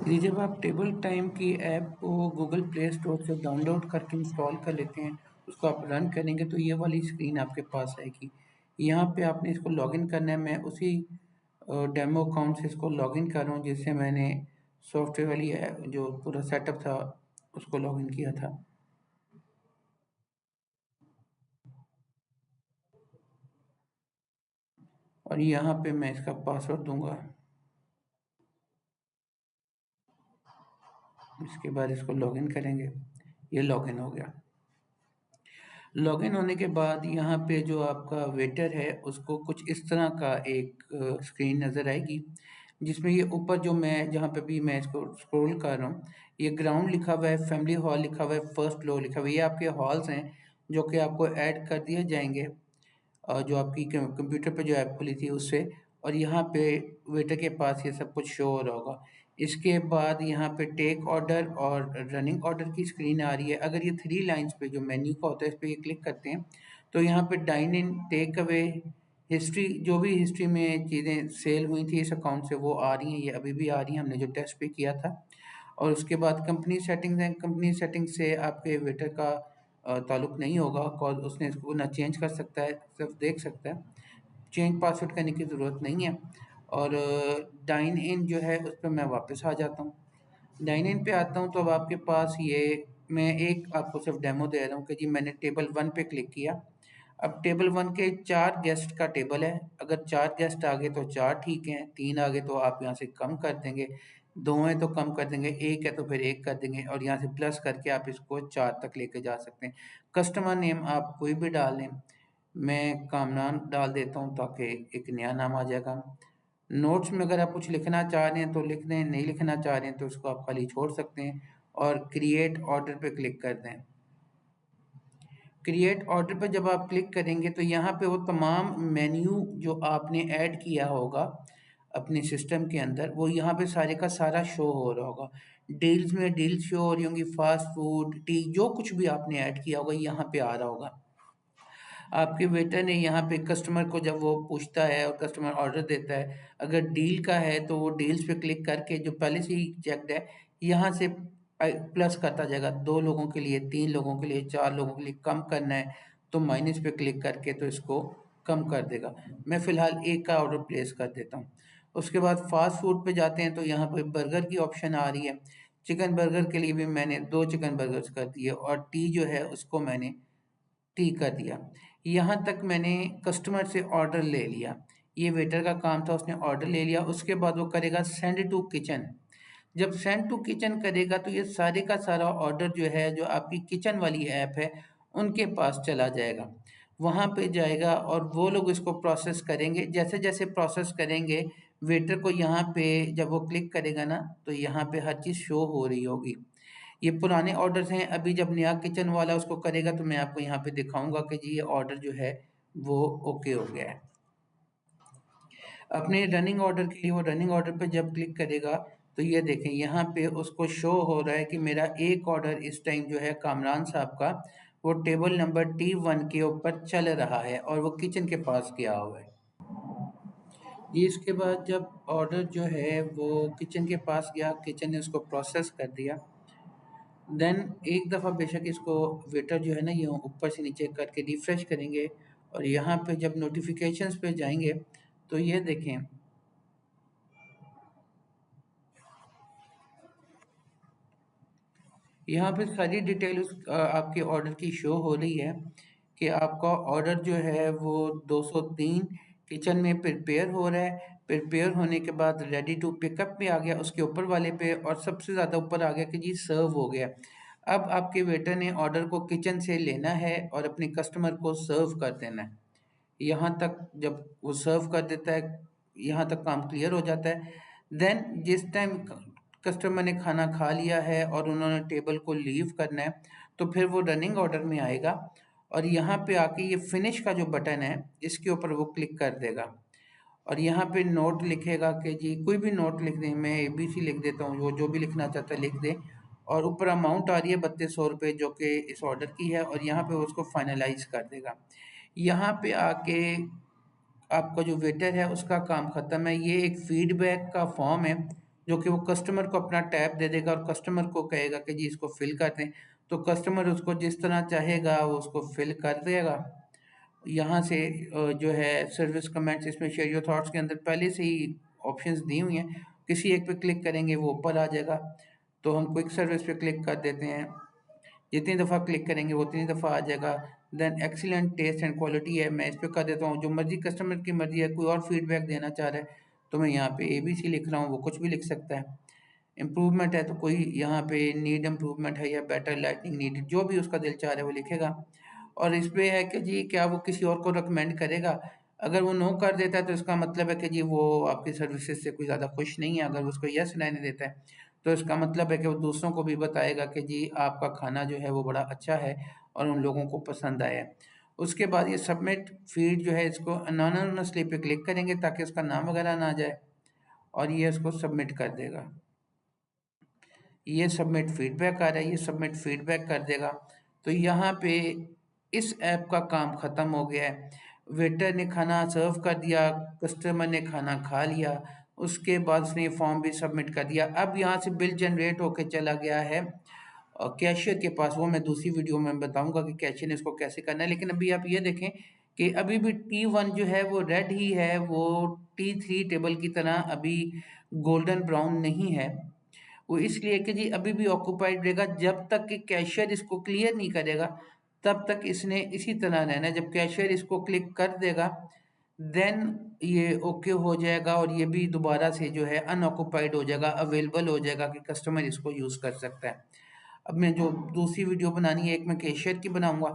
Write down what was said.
जी, जब आप table time की ऐप को गूगल प्ले स्टोर से डाउनलोड करके इंस्टॉल कर लेते हैं, उसको आप रन करेंगे तो ये वाली स्क्रीन आपके पास आएगी। यहाँ पे आपने इसको लॉगिन करना है। मैं उसी डेमो अकाउंट से इसको लॉगिन कर रहा हूँ जिससे मैंने सॉफ्टवेयर वाली जो पूरा सेटअप था उसको लॉगिन किया था। और यहाँ पे मैं इसका पासवर्ड दूंगा। इसके बाद इसको लॉगिन करेंगे। ये लॉगिन हो गया। लॉगिन होने के बाद यहाँ पे जो आपका वेटर है उसको कुछ इस तरह का एक स्क्रीन नज़र आएगी जिसमें ये ऊपर जो मैं जहाँ पे भी मैं इसको स्क्रॉल कर रहा हूँ, ये ग्राउंड लिखा हुआ है, फैमिली हॉल लिखा हुआ है, फर्स्ट फ्लोर लिखा हुआ है। ये आपके हॉल्स हैं जो कि आपको ऐड कर दिए जाएंगे जो आपकी कंप्यूटर पे जो ऐप खुली थी उससे। और यहाँ पे वेटर के पास ये सब कुछ शो हो रहा होगा। इसके बाद यहाँ पे टेक ऑर्डर और रनिंग ऑर्डर की स्क्रीन आ रही है। अगर ये थ्री लाइंस पे जो मेन्यू का होता है इस पे ये क्लिक करते हैं तो यहाँ पे dine in, take away, history, जो भी हिस्ट्री में चीज़ें सेल हुई थी इस अकाउंट से वो आ रही हैं। ये अभी भी आ रही हैं, हमने जो टेस्ट पे किया था। और उसके बाद कंपनी सेटिंग्स हैं। कंपनी सेटिंग से आपके वेटर का ताल्लुक नहीं होगा, कॉज उसने इसको ना चेंज कर सकता है, सिर्फ देख सकता है। चेंज पासवर्ड करने की ज़रूरत नहीं है। और डाइन इन जो है उस पर मैं वापस आ जाता हूँ। डाइन इन पे आता हूँ तो अब आपके पास ये, मैं एक आपको सिर्फ डेमो दे रहा हूँ कि जी मैंने टेबल वन पे क्लिक किया। अब टेबल वन के 4 गेस्ट का टेबल है। अगर 4 गेस्ट आ गए तो 4 ठीक हैं, 3 आ गए तो आप यहाँ से कम कर देंगे, 2 हैं तो कम कर देंगे, 1 है तो फिर 1 कर देंगे और यहाँ से प्लस करके आप इसको 4 तक लेके जा सकते हैं। कस्टमर नेम आप कोई भी डाल लें। मैं कामरान डाल देता हूँ ताकि एक नया नाम आ जाएगा। नोट्स में अगर आप कुछ लिखना चाह रहे हैं तो लिख दें, नहीं लिखना चाह रहे हैं तो इसको आप खाली छोड़ सकते हैं और क्रिएट ऑर्डर पे क्लिक कर दें। क्रिएट ऑर्डर पर जब आप क्लिक करेंगे तो यहाँ पे वो तमाम मेन्यू जो आपने ऐड किया होगा अपने सिस्टम के अंदर वो यहाँ पे सारे का सारा शो हो रहा होगा। डील्स में डील्स शो हो रही होंगी, फास्ट फूड, टी, जो कुछ भी आपने ऐड किया होगा यहाँ पे आ रहा होगा। आपके वेटर ने यहाँ पे कस्टमर को जब वो पूछता है और कस्टमर ऑर्डर देता है, अगर डील का है तो वो डील्स पे क्लिक करके जो पहले से ही चेक्ड है यहाँ से प्लस करता जाएगा। 2 लोगों के लिए, 3 लोगों के लिए, 4 लोगों के लिए कम करना है तो माइनस पे क्लिक करके तो इसको कम कर देगा। मैं फ़िलहाल एक का ऑर्डर प्लेस कर देता हूँ। उसके बाद फास्ट फूड पे जाते हैं तो यहाँ पे बर्गर की ऑप्शन आ रही है। चिकन बर्गर के लिए भी मैंने 2 चिकन बर्गर्स कर दिए और टी जो है उसको मैंने टी कर दिया। यहाँ तक मैंने कस्टमर से ऑर्डर ले लिया। ये वेटर का काम था, उसने ऑर्डर ले लिया। उसके बाद वो करेगा सेंड टू किचन। जब सेंड टू किचन करेगा तो ये सारे का सारा ऑर्डर जो है जो आपकी किचन वाली ऐप है उनके पास चला जाएगा। वहाँ पे जाएगा और वो लोग इसको प्रोसेस करेंगे। जैसे जैसे प्रोसेस करेंगे वेटर को यहाँ पे जब वो क्लिक करेगा ना तो यहाँ पे हर चीज़ शो हो रही होगी। ये पुराने ऑर्डर्स हैं। अभी जब नया किचन वाला उसको करेगा तो मैं आपको यहाँ पे दिखाऊंगा कि जी ये ऑर्डर जो है वो ओके हो गया है। अपने रनिंग ऑर्डर के लिए वो रनिंग ऑर्डर पे जब क्लिक करेगा तो ये देखें यहाँ पे उसको शो हो रहा है कि मेरा एक ऑर्डर इस टाइम जो है कामरान साहब का वो टेबल नंबर T1 के ऊपर चल रहा है और वो किचन के पास गया हुआ है। ये इसके बाद जब ऑर्डर जो है वो किचन के पास गया, किचन ने उसको प्रोसेस कर दिया। देन एक दफ़ा बेशक इसको वेटर जो है ना ये ऊपर से नीचे करके रिफ्रेश करेंगे और यहाँ पे जब नोटिफिकेशंस पे जाएंगे तो ये देखें यहाँ पे सारी डिटेल आपके ऑर्डर की शो हो रही है कि आपका ऑर्डर जो है वो 203 किचन में प्रिपेयर हो रहा है। प्रिपेयर होने के बाद रेडी टू पिकअप पे आ गया उसके ऊपर वाले पे और सबसे ज़्यादा ऊपर आ गया कि जी सर्व हो गया। अब आपके वेटर ने ऑर्डर को किचन से लेना है और अपने कस्टमर को सर्व कर देना है। यहाँ तक जब वो सर्व कर देता है, यहाँ तक काम क्लियर हो जाता है। देन जिस टाइम कस्टमर ने खाना खा लिया है और उन्होंने टेबल को लीव करना है तो फिर वो रनिंग ऑर्डर में आएगा और यहाँ पे आके ये फिनिश का जो बटन है इसके ऊपर वो क्लिक कर देगा और यहाँ पे नोट लिखेगा कि जी कोई भी नोट लिख दें। मैं ABC लिख देता हूँ, वो जो भी लिखना चाहता है लिख दें। और ऊपर अमाउंट आ रही है 3200 रुपये जो कि इस ऑर्डर की है और यहाँ पे वो उसको फाइनलाइज कर देगा। यहाँ पे आके आपका जो वेटर है उसका काम ख़त्म है। ये एक फीडबैक का फॉर्म है जो कि वो कस्टमर को अपना टैब दे देगा और कस्टमर को कहेगा कि जी इसको फिल कर दें, तो कस्टमर उसको जिस तरह चाहेगा वो उसको फिल कर देगा। यहाँ से जो है सर्विस कमेंट्स, इसमें शेयर योर थॉट्स के अंदर पहले से ही ऑप्शंस दी हुई हैं, किसी एक पे क्लिक करेंगे वो ऊपर आ जाएगा। तो हम क्विक सर्विस पे क्लिक कर देते हैं, जितनी दफ़ा क्लिक करेंगे वो उतनी दफ़ा आ जाएगा। Then excellent taste and quality है, मैं इस पे कर देता हूँ, जो मर्जी कस्टमर की मर्जी है, कोई और फीडबैक देना चाह रहा है तो मैं यहाँ पे ABC लिख रहा हूँ, वो कुछ भी लिख सकता है। इम्प्रूवमेंट है तो कोई यहाँ पे नीड इम्प्रूवमेंट है या बेटर लाइटनिंग नीड, जो भी उसका दिल चाह रहा है वो लिखेगा। और इस पे है कि जी क्या वो किसी और को रिकमेंड करेगा। अगर वो नो कर देता है तो इसका मतलब है कि जी वो आपकी सर्विसेज से कोई ज़्यादा खुश नहीं है। अगर उसको यस रहने देता है तो इसका मतलब है कि वो दूसरों को भी बताएगा कि जी आपका खाना जो है वो बड़ा अच्छा है और उन लोगों को पसंद आया है। उसके बाद ये सबमिट फीड जो है, इसको अनोनिमसली पे क्लिक करेंगे ताकि उसका नाम वगैरह ना जाए, और ये इसको सबमिट कर देगा। ये सबमिट फीडबैक आ रहा है, ये सबमिट फीडबैक कर देगा। तो यहाँ पे इस ऐप का काम ख़त्म हो गया है। वेटर ने खाना सर्व कर दिया, कस्टमर ने खाना खा लिया, उसके बाद उसने फॉर्म भी सबमिट कर दिया। अब यहाँ से बिल जनरेट होके चला गया है कैशियर के पास। वो मैं दूसरी वीडियो में बताऊंगा कि कैशियर ने इसको कैसे करना है। लेकिन अभी आप ये देखें कि अभी भी T1 जो है वो रेड ही है, वो T3 टेबल की तरह अभी गोल्डन ब्राउन नहीं है। वो इसलिए कि जी अभी भी ऑक्यूपाइड रहेगा जब तक कि कैशियर इसको क्लियर नहीं करेगा, तब तक इसने इसी तरह रहना है। जब कैशियर इसको क्लिक कर देगा देन ये ओके हो जाएगा और ये भी दोबारा से जो है अनऑक्यूपाइड हो जाएगा, अवेलेबल हो जाएगा कि कस्टमर इसको यूज़ कर सकता है। अब मैं जो दूसरी वीडियो बनानी है, एक मैं कैशियर की बनाऊंगा